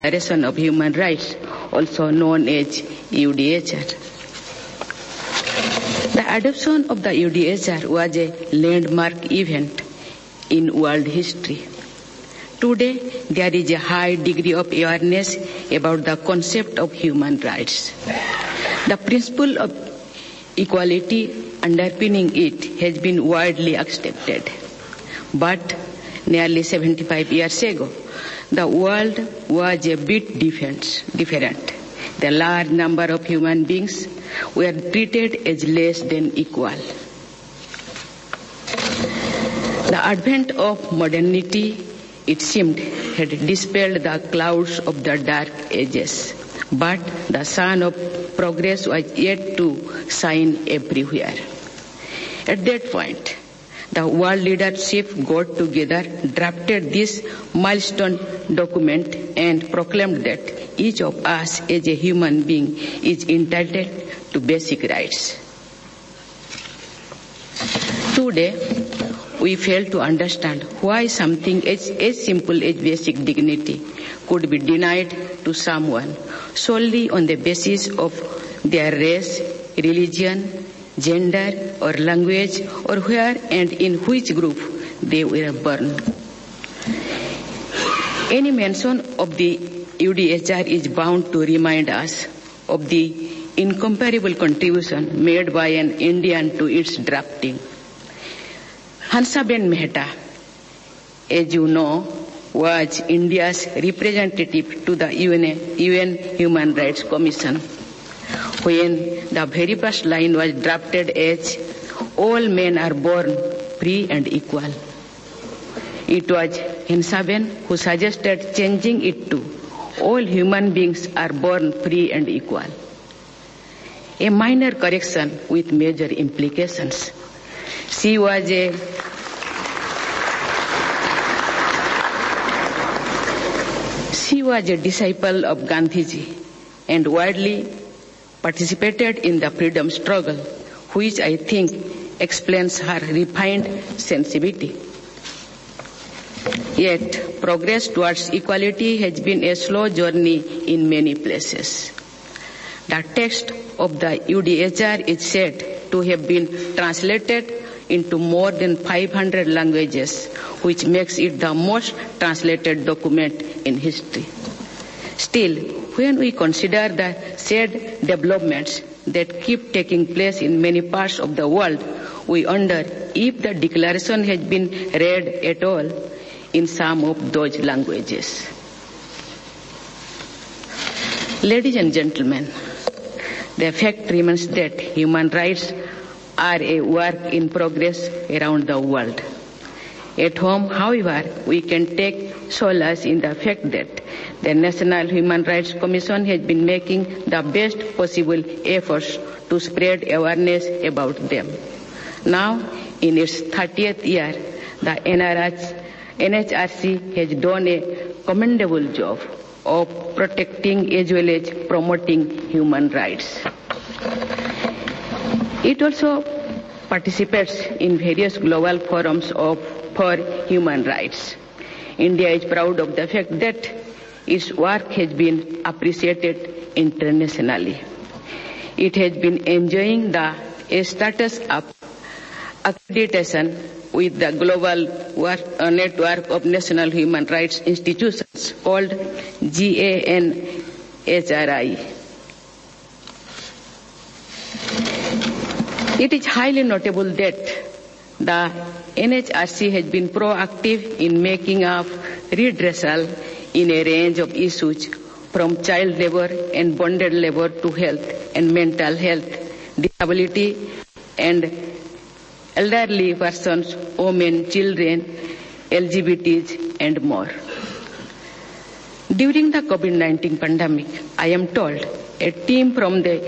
Declaration of Human Rights, also known as UDHR. The adoption of the UDHR was a landmark event in world history. Today, there is a high degree of awareness about the concept of human rights. The principle of equality underpinning it has been widely accepted. But nearly 75 years ago, the world was a bit different. The large number of human beings were treated as less than equal. The advent of modernity, it seemed, had dispelled the clouds of the dark ages. But the sun of progress was yet to shine everywhere. At that point, the world leadership got together, drafted this milestone document, and proclaimed that each of us as a human being is entitled to basic rights. Today, we fail to understand why something as simple as basic dignity could be denied to someone solely on the basis of their race, religion, gender or language, or where and in which group they were born. Any mention of the UDHR is bound to remind us of the incomparable contribution made by an Indian to its drafting. Hansaben Mehta, as you know, was India's representative to the UN Human Rights Commission, when the very first line was drafted as all men are born free and equal. It was Hansaben who suggested changing it to all human beings are born free and equal. A minor correction with major implications. She was a disciple of Gandhiji and widely participated in the freedom struggle, which I think explains her refined sensibility. Yet, progress towards equality has been a slow journey in many places. The text of the UDHR is said to have been translated into more than 500 languages, which makes it the most translated document in history. Still, when we consider the sad developments that keep taking place in many parts of the world, we wonder if the declaration has been read at all in some of those languages. Ladies and gentlemen, the fact remains that human rights are a work in progress around the world. At home, however, we can take solace in the fact that the National Human Rights Commission has been making the best possible efforts to spread awareness about them. Now, in its 30th year, the NHRC has done a commendable job of protecting as well as promoting human rights. It also participates in various global forums for human rights. India is proud of the fact that its work has been appreciated internationally. It has been enjoying the status of accreditation with the global network of national human rights institutions called GANHRI. It is highly notable that the NHRC has been proactive in making up redressal in a range of issues from child labor and bonded labor to health and mental health, disability and elderly persons, women, children, LGBTs and more. During the COVID-19 pandemic, I am told a team from the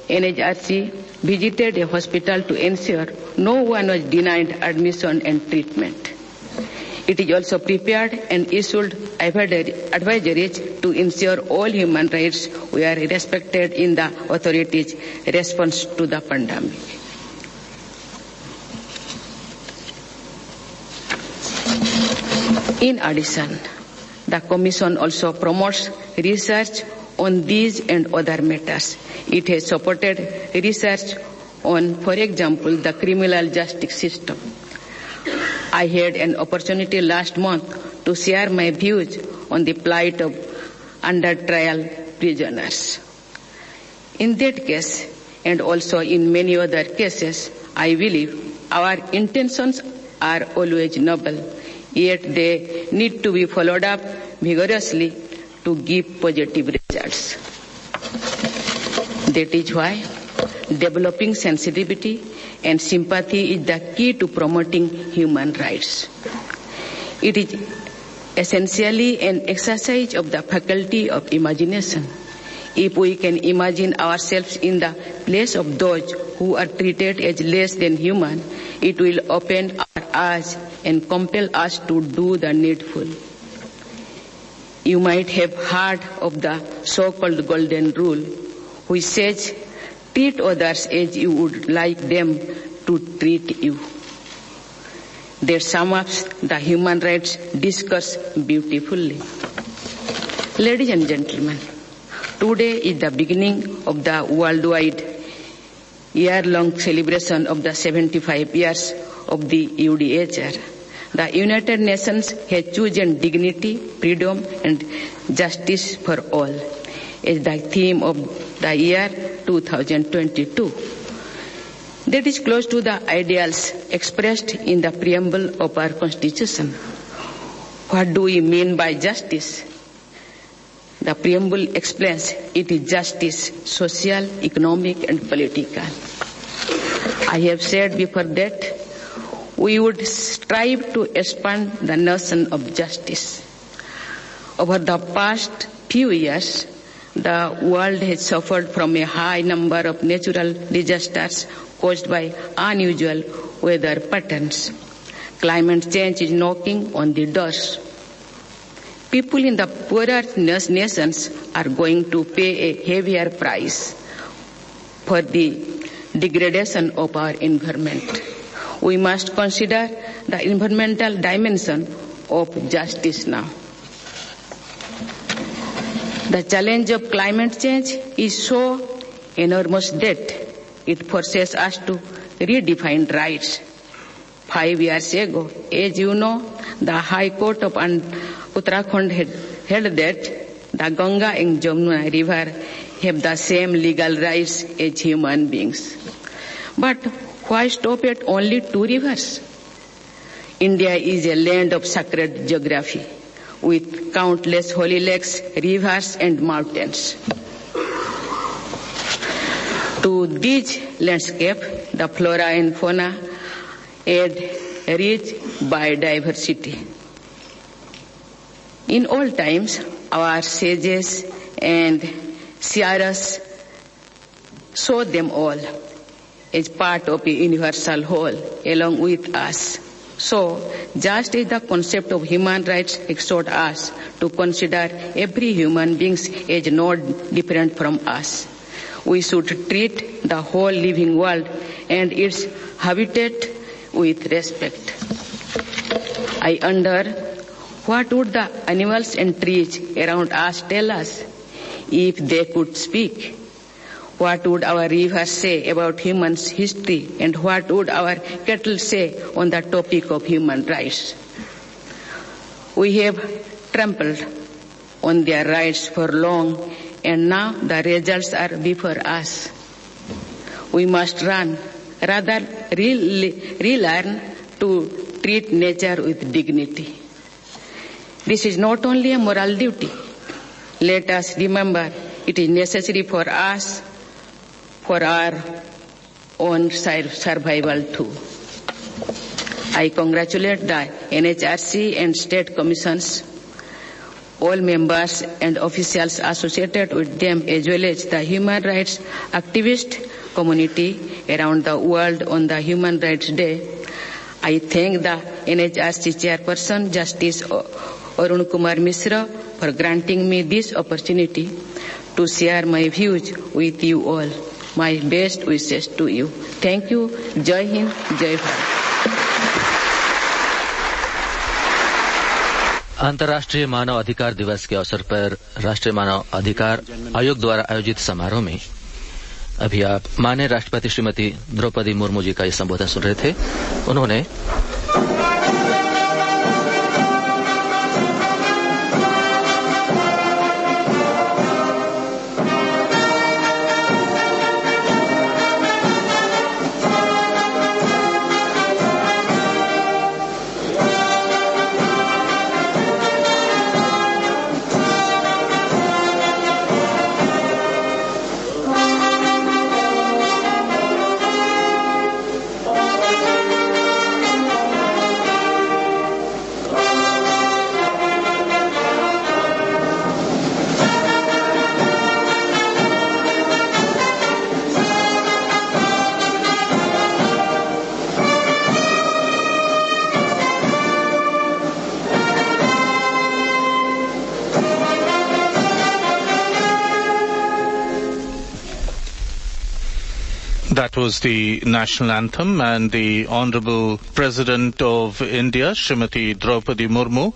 NHRC visited a hospital to ensure no one was denied admission and treatment. It is also prepared and issued advisories to ensure all human rights were respected in the authorities' response to the pandemic. In addition, The Commission also promotes research on these and other matters. It has supported research on, for example, the criminal justice system. I had an opportunity last month to share my views on the plight of under-trial prisoners. In that case, and also in many other cases, I believe our intentions are always noble, yet they need to be followed up vigorously to give positive results. That is why developing sensitivity and sympathy is the key to promoting human rights. It is essentially an exercise of the faculty of imagination. If we can imagine ourselves in the place of those who are treated as less than human, it will open our eyes and compel us to do the needful. You might have heard of the so-called golden rule, which says, treat others as you would like them to treat you. That sums up the human rights discourse beautifully. Ladies and gentlemen, today is the beginning of the worldwide year-long celebration of the 75 years of the UDHR. The United Nations has chosen dignity, freedom, and justice for all as the theme of the year 2022. That is close to the ideals expressed in the preamble of our Constitution. What do we mean by justice? The preamble explains it is justice, social, economic, and political. I have said before that we would strive to expand the notion of justice. Over the past few years, the world has suffered from a high number of natural disasters caused by unusual weather patterns. Climate change is knocking on the doors. People in the poorer nations are going to pay a heavier price for the degradation of our environment. We must consider the environmental dimension of justice now. The challenge of climate change is so enormous that it forces us to redefine rights. 5 years ago, as you know, the High Court of Uttarakhand held that the Ganga and Jamuna River have the same legal rights as human beings. But why stop at only 2 rivers? India is a land of sacred geography with countless holy lakes, rivers, and mountains. To this landscape, the flora and fauna add rich biodiversity. In all times, our sages and seers saw them all as part of a universal whole along with us. So, just as the concept of human rights exhorts us to consider every human being as not different from us, we should treat the whole living world and its habitat with respect. I wonder, what would the animals and trees around us tell us if they could speak? What would our rivers say about humans' history, and what would our cattle say on the topic of human rights? We have trampled on their rights for long, and now the results are before us. We must rather relearn to treat nature with dignity. This is not only a moral duty. Let us remember it is necessary for us, for our own survival too. I congratulate the NHRC and state commissions, all members and officials associated with them, as well as the human rights activist community around the world on the Human Rights Day. I thank the NHRC chairperson, Justice Arun Kumar Mishra, for granting me this opportunity to share my views with you all. My best wishes to you. Thank you. Jai Hind, Jai Bharat. अंतर्राष्ट्रीय मानव अधिकार दिवस के अवसर पर राष्ट्रीय मानव अधिकार आयोग द्वारा आयोजित समारोह में अभी आप माननीय राष्ट्रपति श्रीमती द्रौपदी मुर्मू जी का ये संबोधन सुन रहे थे। उन्होंने That was the national anthem, and the Honorable President of India, Srimati Draupadi Murmu,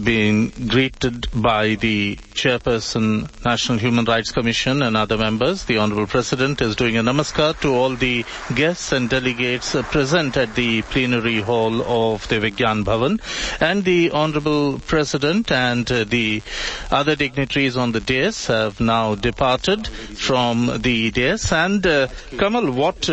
being greeted by the Chairperson, National Human Rights Commission and other members. The Honorable President is doing a namaskar to all the guests and delegates present at the plenary hall of the Vigyan Bhavan. And the Honorable President and the other dignitaries on the dais have now departed from the dais. And Kamal, what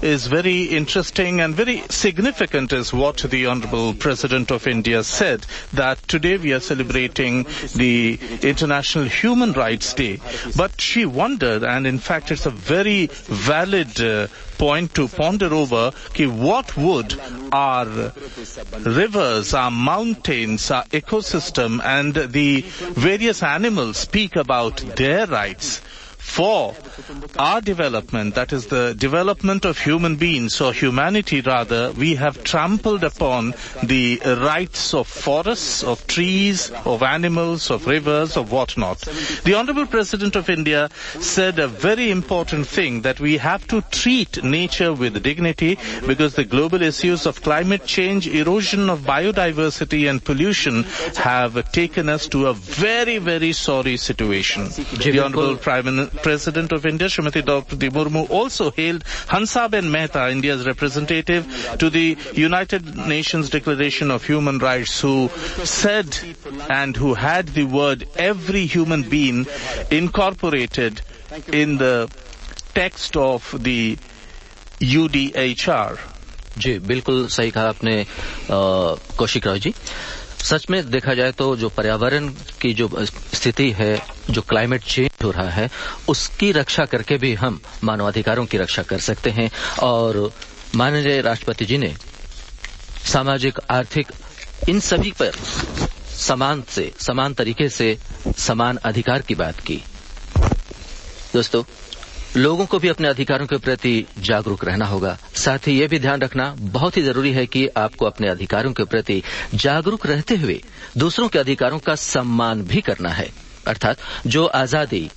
is very interesting and very significant is what the Honorable President of India said, that today we are celebrating the International Human Rights Day. But she wondered, and in fact it's a very valid point to ponder over, what would our rivers, our mountains, our ecosystem and the various animals speak about their rights for our development, that is the development of human beings, or humanity rather. We have trampled upon the rights of forests, of trees, of animals, of rivers, of whatnot. The Honorable President of India said a very important thing, that we have to treat nature with dignity, because the global issues of climate change, erosion of biodiversity and pollution have taken us to a very, very sorry situation. The Honorable President of India, Srimati Draupadi Murmu, also hailed Hansaben Mehta, India's representative to the United Nations Declaration of Human Rights, who said and who had the word every human being incorporated in the text of the UDHR. जी, बिल्कुल सही कहा आपने कौशिक राव जी। सच में देखा जाए तो जो पर्यावरण की जो स्थिति है, जो क्लाइमेट चेंज हो रहा है, उसकी रक्षा करके भी हम मानवाधिकारों की रक्षा कर सकते हैं। और माननीय राष्ट्रपति जी ने सामाजिक, आर्थिक, इन सभी पर समान तरीके से समान अधिकार की बात की। दोस्तों, लोगों को भी अपने अधिकारों के प्रति जागरूक रहना होगा। साथ ही ये भी ध्यान रखना बहुत ही जरूरी है कि आपको अपने अधिकारों के प्रति जागरूक रहते हुए दूसरों के अधिकारों का सम्मान भी करना है। अर्थात जो आजादी,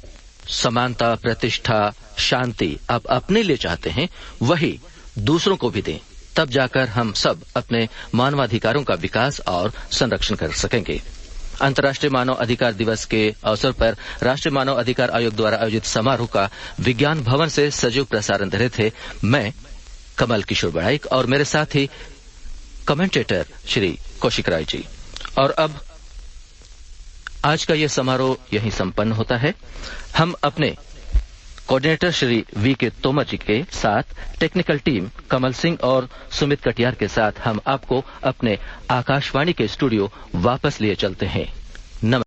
समानता, प्रतिष्ठा, शांति आप अपने लिए चाहते हैं, वही दूसरों को भी दें। तब जाकर हम सब अपने मानवाधिकारों का विकास और संरक्षण कर सकेंगे। अंतर्राष्ट्रीय मानव अधिकार दिवस के अवसर पर राष्ट्रीय मानव अधिकार आयोग द्वारा आयोजित समारोह का विज्ञान भवन से सजीव प्रसारण दे रहे थे मैं, कमल किशोर बड़ाइक, और मेरे साथ ही कमेंटेटर श्री कौशिक राय जी। और अब आज का यह समारोह यहीं संपन्न होता है। हम अपने कोऑर्डिनेटर श्री वी के तोमर जी के साथ टेक्निकल टीम कमल सिंह और सुमित कटियार के साथ हम आपको अपने आकाशवाणी के स्टूडियो वापस लिए चलते हैं। नमस्कार।